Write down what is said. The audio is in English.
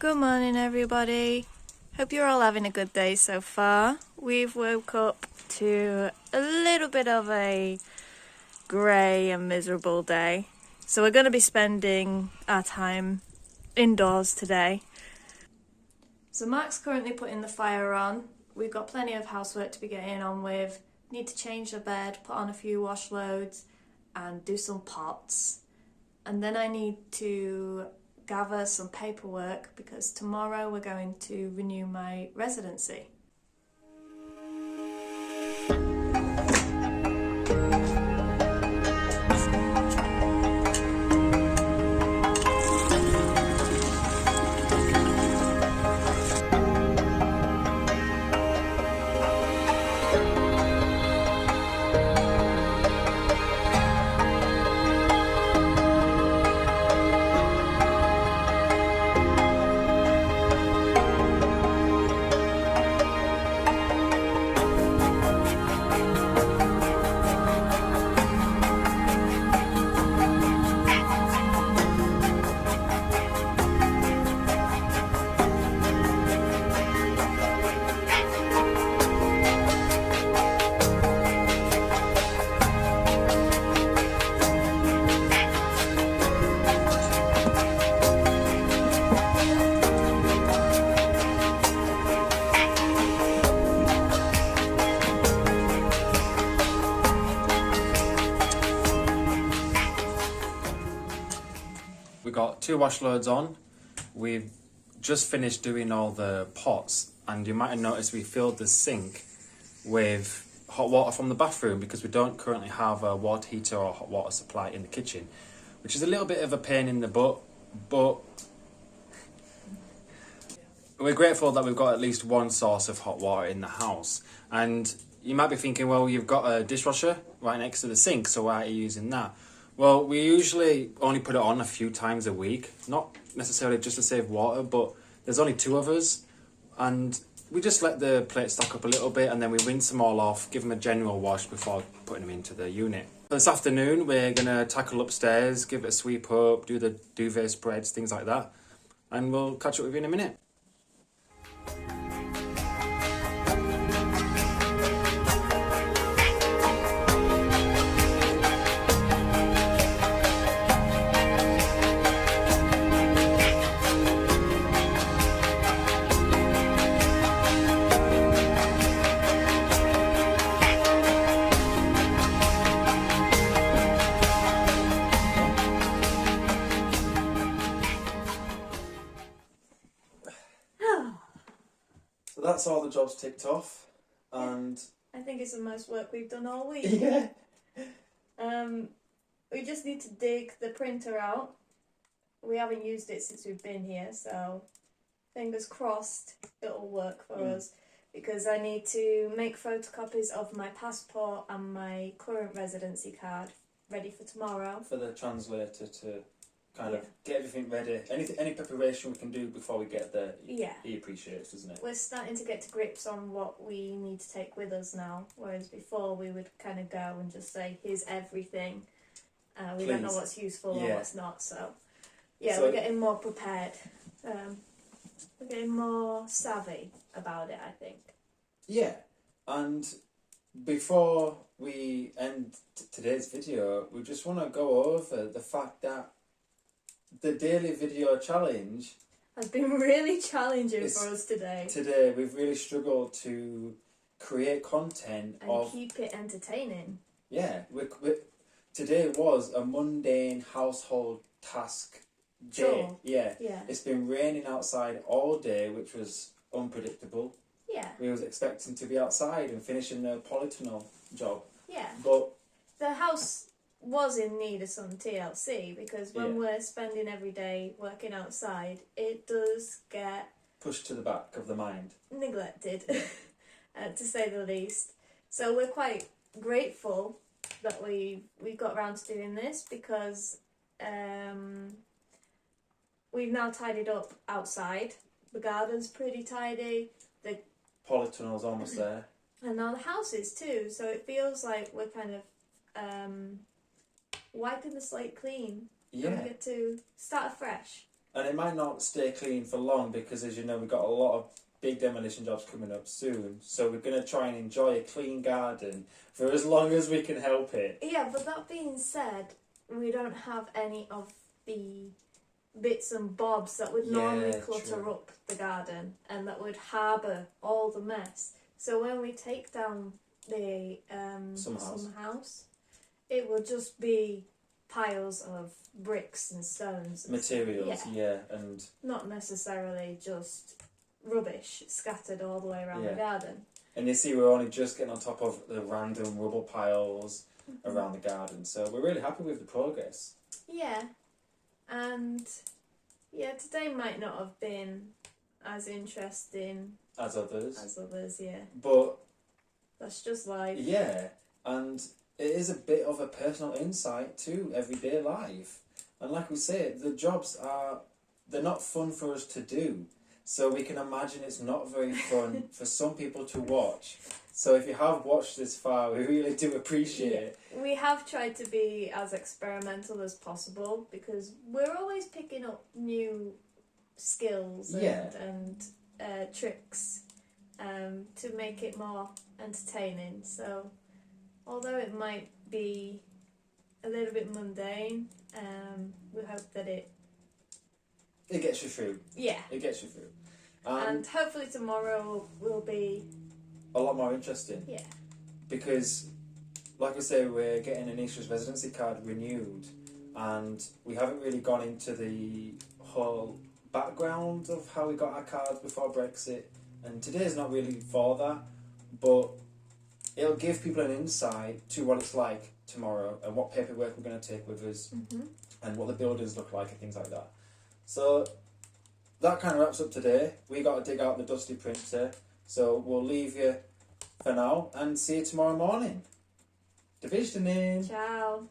Good morning, everybody. Hope you're all having a good day so far. We've woke up to a little bit of a grey and miserable day. So we're going to be spending our time indoors today. So Mark's currently putting the fire on. We've got plenty of housework to be getting on with. Need to change the bed, put on a few wash loads and do some pots. And then I need to gather some paperwork because tomorrow we're going to renew my residency. We got 2 wash loads on. We've just finished doing all the pots, and you might have noticed we filled the sink with hot water from the bathroom because we don't currently have a water heater or hot water supply in the kitchen, which is a little bit of a pain in the butt, but we're grateful that we've got at least one source of hot water in the house. And you might be thinking, well, you've got a dishwasher right next to the sink, so why are you using that? Well, we usually only put it on a few times a week, not necessarily just to save water, but there's only 2 of us, and we just let the plates stack up a little bit, and then we rinse them all off, give them a general wash before putting them into the unit. This afternoon, we're going to tackle upstairs, give it a sweep up, do the duvet spreads, things like that, and we'll catch up with you in a minute. So that's all the jobs ticked off, and I think it's the most work we've done all week. yeah. We just need to dig the printer out. We haven't used it since we've been here, so fingers crossed it'll work for us, because I need to make photocopies of my passport and my current residency card ready for tomorrow. For the translator to kind of get everything ready. Any preparation we can do before we get there, he appreciates, doesn't it? We're starting to get to grips on what we need to take with us now, whereas before we would kind of go and just say, here's everything. We don't know what's useful or what's not, so we're getting more prepared. We're getting more savvy about it, I think. Yeah, and before we end today's video, we just want to go over the fact that the daily video challenge has been really challenging for us today. Today, we've really struggled to create content and keep it entertaining. Yeah, today was a mundane household task day. Sure. Yeah. It's been raining outside all day, which was unpredictable. Yeah. We was expecting to be outside and finishing the polytunnel job. Yeah. But the house was in need of some TLC, because when we're spending every day working outside, it does get pushed to the back of the mind. Neglected, to say the least. So we're quite grateful that we got around to doing this, because we've now tidied up outside. The garden's pretty tidy. The polytunnel's almost there. And now the house is too. So it feels like we're kind of wiping the slate clean. Yeah. And we get to start afresh. And it might not stay clean for long because, as you know, we've got a lot of big demolition jobs coming up soon. So we're going to try and enjoy a clean garden for as long as we can help it. Yeah, but that being said, we don't have any of the bits and bobs that would normally clutter true. up the garden and that would harbour all the mess. So when we take down the summer house, it will just be piles of bricks and stones. Materials, and not necessarily just rubbish scattered all the way around the garden. And you see, we're only just getting on top of the random rubble piles around the garden, so we're really happy with the progress. Yeah, and today might not have been as interesting As others. But that's just life. Yeah, and it is a bit of a personal insight to everyday life. And like we say, the jobs they're not fun for us to do. So we can imagine it's not very fun for some people to watch. So if you have watched this far, we really do appreciate it. We have tried to be as experimental as possible because we're always picking up new skills and tricks to make it more entertaining. So although it might be a little bit mundane, we hope that it gets you through. Yeah. It gets you through. And hopefully tomorrow will be a lot more interesting. Yeah. Because, like I say, we're getting an Easter's residency card renewed, and we haven't really gone into the whole background of how we got our cards before Brexit. And today's not really for that, but it'll give people an insight to what it's like tomorrow and what paperwork we're going to take with us and what the buildings look like and things like that. So that kind of wraps up today. We got to dig out the dusty printer, so we'll leave you for now and see you tomorrow morning. Divisioning. Ciao.